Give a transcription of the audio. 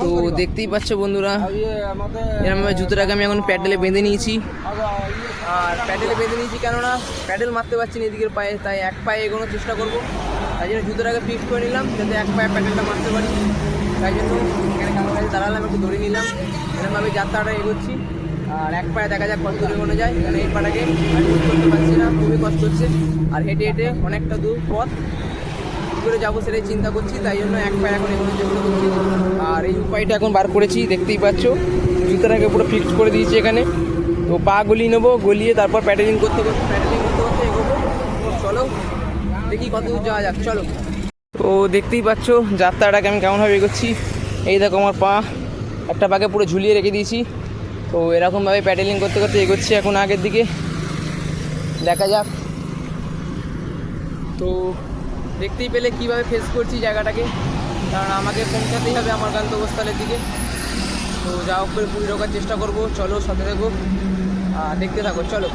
তো দেখতেই পাচ্ছ বন্ধুরা, এরকমভাবে জুতোটাকে আমি এখন প্যাডেলে বেঁধে নিয়েছি। আর প্যাডেলে বেঁধে নিয়েছি কেননা প্যাডেল মারতে পারছি না এদিকের পায়ে, তাই এক পায়ে এগোনোর চেষ্টা করবো। তাই জন্য জুতোটাকে ফিক্স করে নিলাম যাতে এক পায়ে প্যাডেলটা মারতে পারি। তাই জন্য এখানে কারোর কাছে দাঁড়ালাম, একটু দড়ি নিলাম, এরকমভাবে যাত্রাটা এগোচ্ছি। আর এক পায়ে দেখা যাক কত দূরে এগোনো যায়, কারণ এই পাটাকে আমি বুঝ করতে পারছি না, খুবই কষ্ট হচ্ছে। আর হেঁটে হেঁটে অনেকটা দূর পথ কী করে যাবো সেটাই চিন্তা করছি, তাই জন্য এক পায়ে এখন এগোনোর চেষ্টা করছি। আর এই উপায়টা এখন বার করেছি, দেখতেই পাচ্ছ জুতোটাকে পুরো ফিক্স করে দিয়েছি এখানে। তো পা গলিয়ে নেবো, গলিয়ে তারপর প্যাডেলিং করতে করতে এগোবো। চলো দেখি কত দূর যাওয়া যাক, চলো। তো দেখতেই পাচ্ছ যাত্রাটাকে আমি কেমনভাবে এগোচ্ছি। এই দেখো আমার পা, একটা পাকে পুরো ঝুলিয়ে রেখে দিয়েছি। তো এরকমভাবে প্যাডেলিং করতে করতে এগোচ্ছি এখন আগের দিকে, দেখা যাক। তো দেখতেই পেলে কীভাবে ফেস করছি জায়গাটাকে, কারণ আমাকে পৌঁছাতেই হবে আমার গন্তব্যস্থলের দিকে। তো যা হোক করে পুরী ঢোকার চেষ্টা করবো, চলো সাথে দেখো, দেখতে থাকো, চলো।